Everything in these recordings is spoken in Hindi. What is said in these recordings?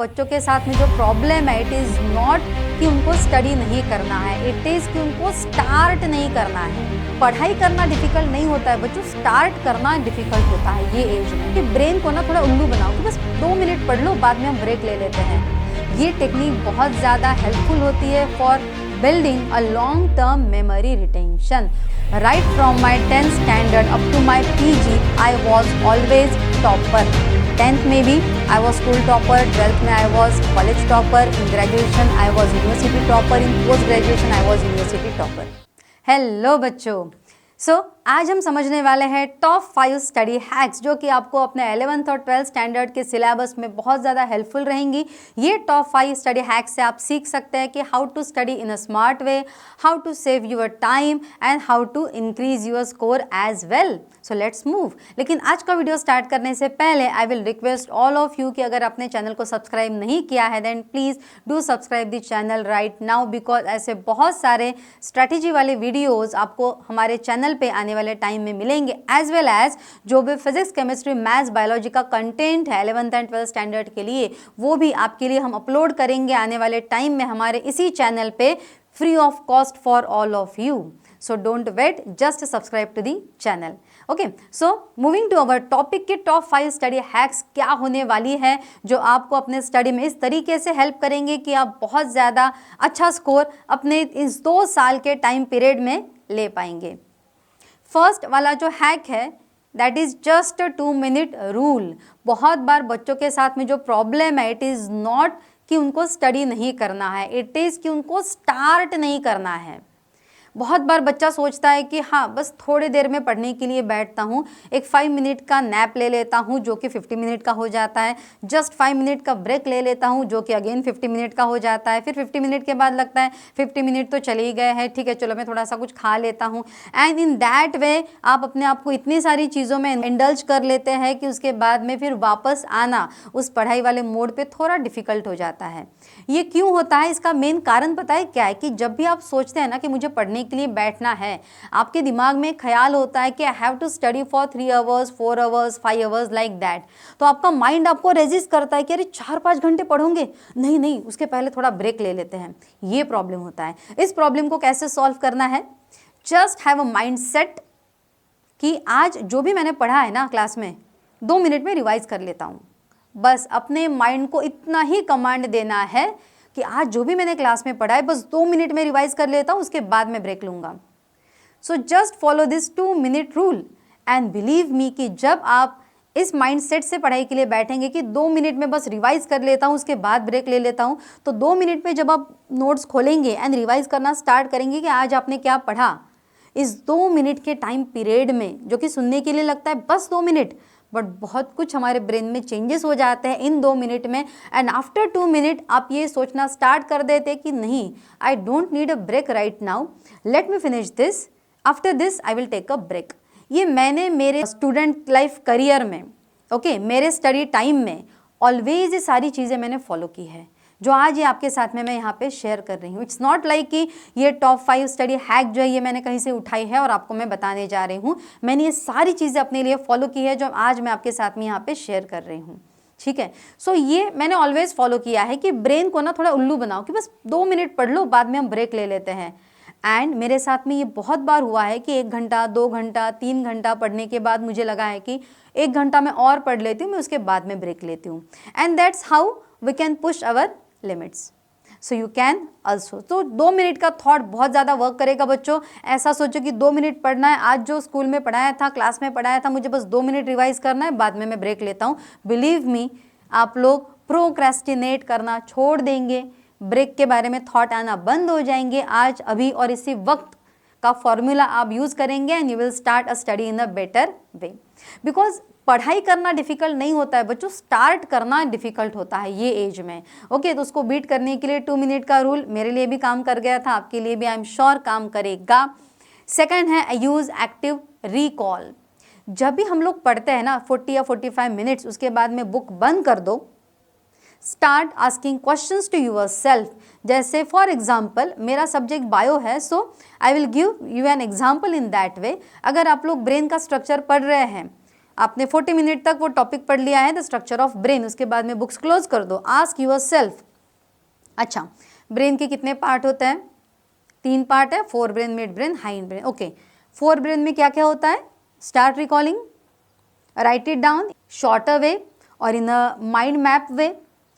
बच्चों के साथ में जो प्रॉब्लम है इट इज़ नॉट कि उनको स्टडी नहीं करना है, इट इज़ कि उनको स्टार्ट नहीं करना है। पढ़ाई करना डिफिकल्ट नहीं होता है बच्चों, स्टार्ट करना डिफिकल्ट होता है ये एज में। कि ब्रेन को ना थोड़ा उल्लू बनाओ कि बस 2 मिनट पढ़ लो, बाद में हम ब्रेक ले लेते हैं। ये टेक्निक बहुत ज़्यादा हेल्पफुल होती है for building a long term memory retention. Right from my 10th standard up to my PG, I was always topper. 10th में भी I was school topper, 12th में I was college topper, in graduation I was university topper, in post graduation I was university topper. Hello बच्चों, आज हम समझने वाले हैं टॉप 5 स्टडी हैक्स जो कि आपको अपने 11th और 12th स्टैंडर्ड के सिलेबस में बहुत ज़्यादा हेल्पफुल रहेंगी। ये टॉप 5 स्टडी हैक्स से आप सीख सकते हैं कि how to study in a smart way, how to save your time and how to increase your score as well. So let's move. लेकिन आज का वीडियो स्टार्ट करने से पहले I will request all of you कि अगर आपने चैनल को सब्सक्राइब नहीं किया है then please do subscribe the channel right now, because ऐसे बहुत सारे स्ट्रैटेजी वाले वीडियोज़ आपको हमारे चैनल पे आने वाले टाइम में मिलेंगे, एज वेल एज जो भी फिजिक्स, केमिस्ट्री, मैथ्स, बायोलॉजी का कंटेंट है 11th एंड 12th स्टैंडर्ड के लिए वो भी आपके लिए हम अपलोड करेंगे आने वाले टाइम में हमारे इसी चैनल पे free of cost for all of you. So don't wait, just subscribe to the channel. Okay, so moving to our topic के टॉप 5 स्टडी हैक्स क्या होने वाली है जो आपको अपने स्टडी में इस तरीके से हेल्प करेंगे कि आप बहुत ज़्यादा अच्छा स्कोर अपने इस 2 साल के टाइम पीरियड में ले पाएंगे। फर्स्ट वाला जो हैक है that is just 2 minute rule. बहुत बार बच्चों के साथ में जो प्रॉब्लम है इट इज़ नॉट कि उनको स्टडी नहीं करना है, इट इज़ कि उनको स्टार्ट नहीं करना है। बहुत बार बच्चा सोचता है कि हाँ बस थोड़ी देर में पढ़ने के लिए बैठता हूँ, एक 5 मिनट का नैप ले लेता हूँ जो कि 50 मिनट का हो जाता है, जस्ट 5 मिनट का ब्रेक ले लेता हूँ जो कि अगेन 50 मिनट का हो जाता है, फिर 50 मिनट के बाद लगता है 50 मिनट तो चले ही गए हैं, ठीक है चलो मैं थोड़ा सा कुछ खा लेता हूँ। एंड इन दैट वे आप अपने आप को इतनी सारी चीज़ों में इंडल्ज कर लेते हैं कि उसके बाद में फिर वापस आना उस पढ़ाई वाले मोड पर थोड़ा डिफिकल्ट हो जाता है। ये क्यों होता है? इसका मेन कारण पता है क्या है? कि जब भी आप सोचते हैं ना कि मुझे पढ़ने के लिए बैठना है, आपके दिमाग में ख्याल होता है कि I have to study for 3 hours 4 hours 5 hours like that. तो आपका माइंड आपको रेजिस्ट करता है कि अरे 4-5 घंटे पढ़ोगे, नहीं उसके पहले थोड़ा ब्रेक ले लेते हैं। ये प्रॉब्लम होता है। इस प्रॉब्लम को कैसे सॉल्व करना है? Just have a mind set कि आज जो भी मैंने पढ़ा है ना क्लास में 2 मिनट में रिवाइज कर लेता हूँ। बस अपने माइंड को इतना ही कमांड देना है कि आज जो भी मैंने क्लास में पढ़ा है बस 2 मिनट में रिवाइज कर लेता हूँ, उसके बाद मैं ब्रेक लूँगा। So just follow this 2 minute rule and believe me कि जब आप इस माइंड सेट से पढ़ाई के लिए बैठेंगे कि 2 मिनट में बस रिवाइज कर लेता हूँ उसके बाद ब्रेक ले लेता हूँ, तो 2 मिनट में जब आप नोट्स खोलेंगे एंड रिवाइज करना स्टार्ट करेंगे कि आज आपने क्या पढ़ा, इस 2 मिनट के टाइम पीरियड में जो कि सुनने के लिए लगता है बस 2 मिनट, बट बहुत कुछ हमारे ब्रेन में चेंजेस हो जाते हैं इन 2 मिनट में। एंड आफ्टर 2 मिनट आप ये सोचना स्टार्ट कर देते कि नहीं, I don't need a break right now, let me finish this, after this I will take a break. ये मैंने मेरे स्टूडेंट लाइफ करियर में मेरे स्टडी टाइम में ऑलवेज ये सारी चीज़ें मैंने फॉलो की है जो आज ये आपके साथ में मैं यहाँ पे शेयर कर रही हूँ। इट्स नॉट लाइक कि ये टॉप 5 स्टडी हैक जो है ये मैंने कहीं से उठाई है और आपको मैं बताने जा रही हूँ। मैंने ये सारी चीज़ें अपने लिए फॉलो की है जो आज मैं आपके साथ में यहाँ पे शेयर कर रही हूँ, ठीक है। सो ये मैंने ऑलवेज फॉलो किया है कि ब्रेन को ना थोड़ा उल्लू बनाओ कि बस 2 मिनट पढ़ लो, बाद में हम ब्रेक ले लेते हैं। एंड मेरे साथ में ये बहुत बार हुआ है कि 1 घंटा 2 घंटा 3 घंटा पढ़ने के बाद मुझे लगा है कि 1 घंटा मैं और पढ़ लेती हूँ, मैं उसके बाद में ब्रेक लेती हूँ। And that's how we can push our limits. So you can also. तो 2 मिनट का थॉट बहुत ज़्यादा वर्क करेगा बच्चों। ऐसा सोचो कि 2 मिनट पढ़ना है, आज जो स्कूल में पढ़ाया था, क्लास में पढ़ाया था, मुझे बस 2 मिनट रिवाइज करना है, बाद में मैं ब्रेक लेता हूँ। बिलीव मी, आप लोग प्रोक्रेस्टिनेट करना छोड़ देंगे, ब्रेक के बारे में थॉट आना बंद हो जाएंगे। आज अभी और इसी वक्त का फॉर्मूला आप यूज़ करेंगे and you will start a study in a better way. Because पढ़ाई करना डिफिकल्ट नहीं होता है बच्चों, स्टार्ट करना डिफिकल्ट होता है ये एज में। ओके, तो उसको बीट करने के लिए 2 मिनट का रूल मेरे लिए भी काम कर गया था, आपके लिए भी आई एम श्योर काम करेगा। सेकंड है यूज़ एक्टिव रिकॉल। जब भी हम लोग पढ़ते हैं ना 40 या 45 मिनट्स, उसके बाद में बुक बंद कर दो, start asking questions to yourself. जैसे फॉर एग्जाम्पल मेरा सब्जेक्ट बायो है, so I will give you an example in that way. अगर आप लोग ब्रेन का स्ट्रक्चर पढ़ रहे हैं, आपने 40 मिनट तक वो टॉपिक पढ़ लिया है, द स्ट्रक्चर ऑफ ब्रेन, उसके बाद में बुक्स क्लोज कर दो। आस्क यूर सेल्फ, अच्छा ब्रेन के कितने पार्ट होते हैं? 3 पार्ट है, forebrain, midbrain, hindbrain. Okay, forebrain में क्या क्या होता है? Start recalling, write it down, shorter way और in a mind map way.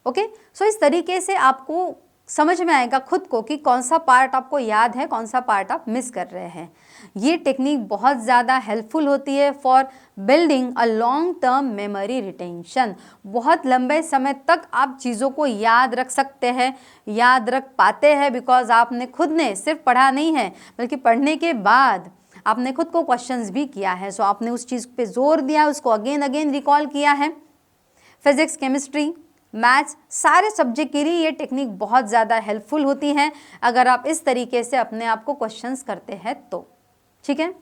Okay, so इस तरीके से आपको समझ में आएगा खुद को कि कौन सा पार्ट आपको याद है, कौन सा पार्ट आप मिस कर रहे हैं। ये टेक्निक बहुत ज़्यादा हेल्पफुल होती है for building a long term memory retention. बहुत लंबे समय तक आप चीज़ों को याद रख सकते हैं, याद रख पाते हैं, बिकॉज आपने खुद ने सिर्फ पढ़ा नहीं है, बल्कि पढ़ने के बाद आपने खुद को क्वेश्चंस भी किया है। सो आपने उस चीज़ पे जोर दिया, उसको अगेन अगेन रिकॉल किया है। फिजिक्स, केमिस्ट्री, मैथ्स, सारे सब्जेक्ट के लिए ये टेक्निक बहुत ज़्यादा हेल्पफुल होती है अगर आप इस तरीके से अपने आप को क्वेश्चंस करते हैं तो। ठीक है,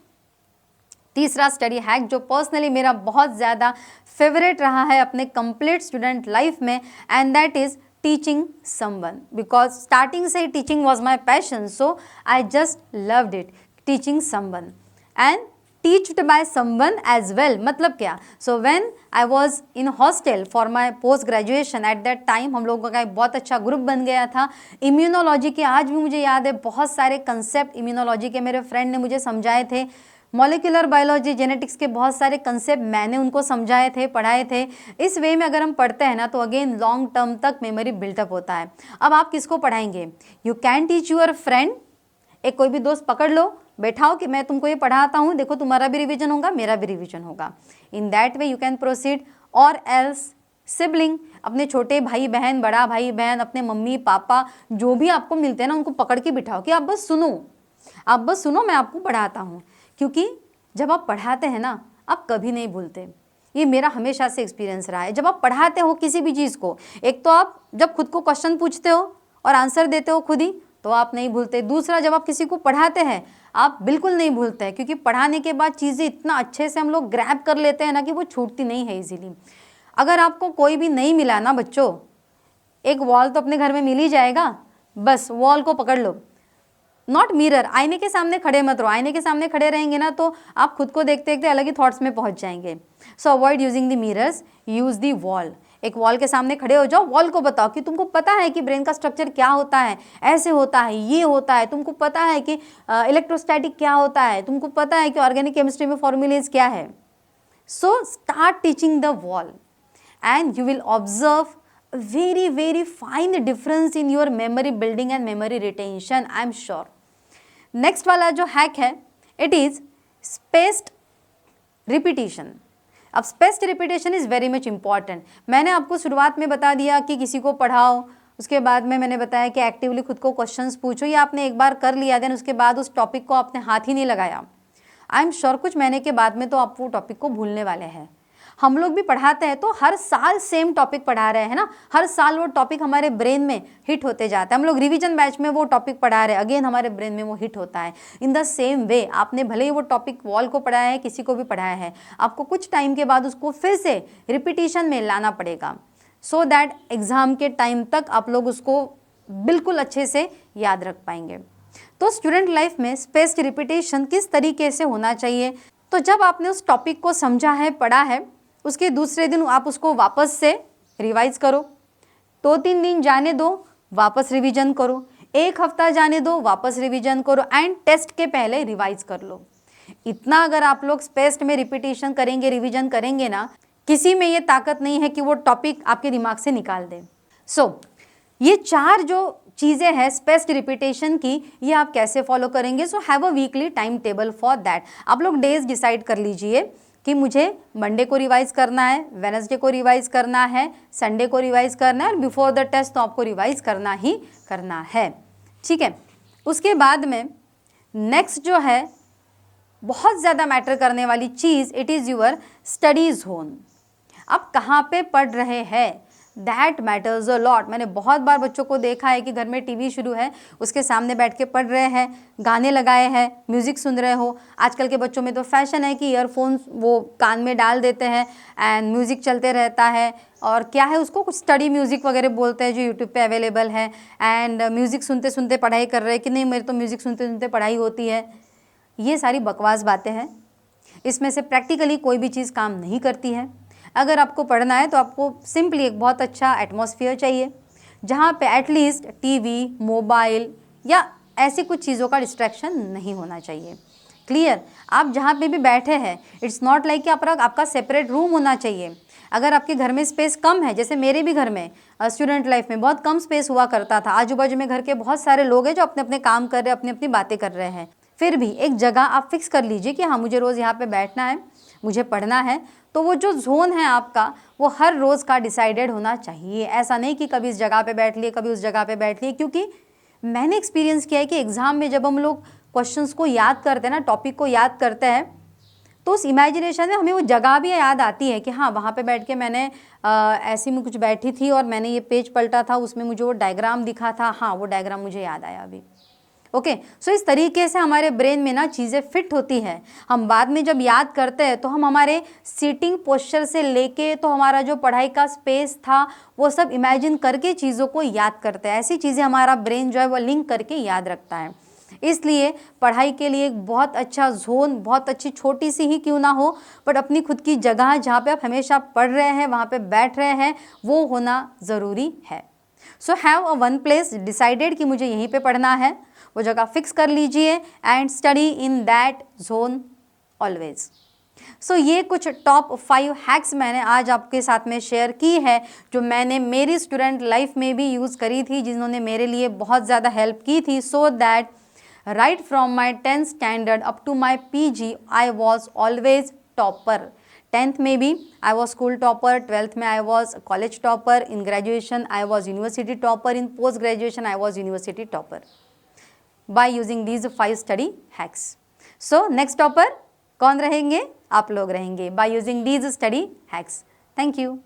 तीसरा स्टडी हैक जो पर्सनली मेरा बहुत ज़्यादा फेवरेट रहा है अपने कंप्लीट स्टूडेंट लाइफ में, and that is teaching someone, because starting से teaching was my passion, so I just loved it, teaching someone and teached by someone as well. मतलब क्या? So when I was in hostel for my post graduation, at that time हम लोगों का एक बहुत अच्छा ग्रुप बन गया था इम्यूनोलॉजी के। आज भी मुझे याद है बहुत सारे कंसेप्ट इम्यूनोलॉजी के मेरे फ्रेंड ने मुझे समझाए थे, मॉलिक्यूलर बायोलॉजी, जेनेटिक्स के बहुत सारे कंसेप्ट मैंने उनको समझाए थे, पढ़ाए थे। इस वे में अगर हम पढ़ते हैं ना तो अगेन लॉन्ग टर्म तक मेमोरी बिल्टअप होता है। अब आप किसको पढ़ाएंगे? You can teach your friend, एक कोई भी दोस्त पकड़ लो, बैठाओ कि मैं तुमको ये पढ़ाता हूँ, देखो तुम्हारा भी रिवीजन होगा, मेरा भी रिवीजन होगा। इन that way you can proceed. और एल्स सिबलिंग, अपने छोटे भाई बहन, बड़ा भाई बहन, अपने मम्मी पापा जो भी आपको मिलते हैं ना, उनको पकड़ के बिठाओ कि आप बस सुनो, आप बस सुनो, मैं आपको पढ़ाता हूँ। क्योंकि जब आप पढ़ाते हैं ना, आप कभी नहीं भूलते। ये मेरा हमेशा से एक्सपीरियंस रहा है। जब आप पढ़ाते हो किसी भी चीज़ को, एक तो आप जब खुद को क्वेश्चन पूछते हो और आंसर देते हो खुद ही, तो आप नहीं भूलते। दूसरा, जब आप किसी को पढ़ाते हैं आप बिल्कुल नहीं भूलते हैं, क्योंकि पढ़ाने के बाद चीज़ें इतना अच्छे से हम लोग ग्रैब कर लेते हैं ना कि वो छूटती नहीं है इजीली। अगर आपको कोई भी नहीं मिला ना बच्चों, एक वॉल तो अपने घर में मिल ही जाएगा, बस वॉल को पकड़ लो। नॉट मिरर, आईने के सामने खड़े मत रहो। आईने के सामने खड़े रहेंगे ना तो आप खुद को देखते देखते अलग ही थॉट्स में पहुंच जाएंगे। सो avoid using the mirrors, use the wall. एक वॉल के सामने खड़े हो जाओ, वॉल को बताओ कि तुमको पता है कि ब्रेन का स्ट्रक्चर क्या होता है, ऐसे होता है, ये होता है, तुमको पता है कि इलेक्ट्रोस्टैटिक क्या होता है, तुमको पता है कि ऑर्गेनिक केमिस्ट्री में फॉर्मूलेज क्या है। So start teaching the wall and you will observe very very fine difference in your memory building and memory retention, I am sure. Next वाला जो हैक है, इट इज स्पेस्ड रिपीटिशन। अब spaced repetition is very much important. मैंने आपको शुरुआत में बता दिया कि किसी को पढ़ाओ, उसके बाद में मैंने बताया कि एक्टिवली खुद को क्वेश्चंस पूछो, या आपने एक बार कर लिया देन उसके बाद उस टॉपिक को आपने हाथ ही नहीं लगाया। आई एम श्योर कुछ महीने के बाद में तो आप वो टॉपिक को भूलने वाले हैं। हम लोग भी पढ़ाते हैं तो हर साल सेम टॉपिक पढ़ा रहे हैं ना, हर साल वो टॉपिक हमारे ब्रेन में हिट होते जाता है। हम लोग रिवीजन बैच में वो टॉपिक पढ़ा रहे हैं, अगेन हमारे ब्रेन में वो हिट होता है। इन द सेम वे आपने भले ही वो टॉपिक वॉल को पढ़ाया है, किसी को भी पढ़ाया है, आपको कुछ टाइम के बाद उसको फिर से रिपीटिशन में लाना पड़ेगा, सो दैट एग्जाम के टाइम तक आप लोग उसको बिल्कुल अच्छे से याद रख पाएंगे। तो स्टूडेंट लाइफ में स्पेस्ड रिपीटेशन किस तरीके से होना चाहिए? तो जब आपने उस टॉपिक को समझा है, पढ़ा है, उसके दूसरे दिन आप उसको वापस से रिवाइज करो, 2-3 दिन जाने दो, वापस रिवीजन करो, 1 हफ्ता जाने दो, वापस रिवीजन करो, एंड टेस्ट के पहले रिवाइज कर लो। इतना अगर आप लोग स्पेस्ड में रिपीटेशन करेंगे, रिवीजन करेंगे ना, किसी में ये ताकत नहीं है कि वो टॉपिक आपके दिमाग से निकाल दे। सो ये 4 जो चीज़ें हैं स्पेस्ड रिपीटेशन की, ये आप कैसे फॉलो करेंगे? So have a weekly time table for that. आप लोग डेज डिसाइड कर लीजिए कि मुझे मंडे को रिवाइज करना है, वेडनेसडे को रिवाइज करना है, संडे को रिवाइज करना है, और बिफोर द टेस्ट तो आपको रिवाइज करना ही करना है। ठीक है, उसके बाद में नेक्स्ट जो है बहुत ज़्यादा मैटर करने वाली चीज़, it is your study zone. आप कहाँ पे पढ़ रहे हैं, दैट मैटर्स अ लॉट। मैंने बहुत बार बच्चों को देखा है कि घर में टीवी शुरू है, उसके सामने बैठ के पढ़ रहे हैं, गाने लगाए हैं, म्यूज़िक सुन रहे हो। आजकल के बच्चों में तो फैशन है कि ईयरफोन्स वो कान में डाल देते हैं एंड म्यूज़िक चलते रहता है, और क्या है उसको कुछ स्टडी म्यूज़िक वगैरह बोलते हैं जो यूट्यूब पे अवेलेबल है, एंड म्यूज़िक सुनते सुनते पढ़ाई कर रहे हैं कि नहीं मेरे तो म्यूज़िक सुनते सुनते पढ़ाई होती है। ये सारी बकवास बातें हैं। इसमें से प्रैक्टिकली कोई भी चीज़ काम नहीं करती है। अगर आपको पढ़ना है तो आपको सिंपली एक बहुत अच्छा एटमॉस्फेयर चाहिए जहाँ पे एटलीस्ट टीवी, मोबाइल या ऐसी कुछ चीज़ों का डिस्ट्रैक्शन नहीं होना चाहिए। क्लियर? आप जहाँ पे भी बैठे हैं, इट्स नॉट लाइक कि आपका सेपरेट रूम होना चाहिए। अगर आपके घर में स्पेस कम है, जैसे मेरे भी घर में स्टूडेंट लाइफ में बहुत कम स्पेस हुआ करता था, आजू बाजू में घर के बहुत सारे लोग हैं जो अपने अपने काम कर रहे हैं, अपनी अपनी बातें कर रहे हैं, फिर भी एक जगह आप फिक्स कर लीजिए कि हाँ मुझे रोज़ यहाँ पे बैठना है, मुझे पढ़ना है। तो वो जो जोन है आपका, वो हर रोज़ का डिसाइडेड होना चाहिए। ऐसा नहीं कि कभी इस जगह पे बैठ लिए, कभी उस जगह पे बैठ लिए, क्योंकि मैंने एक्सपीरियंस किया है कि एग्ज़ाम में जब हम लोग क्वेश्चंस को याद करते हैं ना, टॉपिक को याद करते हैं, तो उस इमेजिनेशन में हमें वो जगह भी याद आती है कि हाँ वहाँ पे बैठ के मैंने ऐसी में कुछ बैठी थी और मैंने ये पेज पलटा था, उसमें मुझे वो डायग्राम दिखा था, हाँ वो डायग्राम मुझे याद आया अभी। ओके, सो इस तरीके से हमारे ब्रेन में ना चीज़ें फिट होती हैं। हम बाद में जब याद करते हैं तो हम हमारे सीटिंग पोस्चर से लेके तो हमारा जो पढ़ाई का स्पेस था वो सब इमेजिन करके चीज़ों को याद करते हैं। ऐसी चीज़ें हमारा ब्रेन जो है वो लिंक करके याद रखता है। इसलिए पढ़ाई के लिए एक बहुत अच्छा जोन, बहुत अच्छी छोटी सी ही क्यों ना हो, बट अपनी खुद की जगह जहाँ पे आप हमेशा पढ़ रहे हैं, वहाँ पे बैठ रहे हैं, वो होना ज़रूरी है। So have a one place decided कि मुझे यहीं पे पढ़ना है, वो जगह फिक्स कर लीजिए and study in that zone always. So ये कुछ टॉप 5 हैक्स मैंने आज आपके साथ में शेयर की है, जो मैंने मेरी स्टूडेंट लाइफ में भी यूज़ करी थी, जिन्होंने मेरे लिए बहुत ज़्यादा हेल्प की थी, so that right from my 10th standard up to my PG I was always topper. 10th में भी I was school topper, 12th में I was college topper, in graduation I was university topper, in post graduation I was university topper by using these 5 study hacks. So next topper कौन रहेंगे? आप लोग रहेंगे by using these study hacks. Thank you.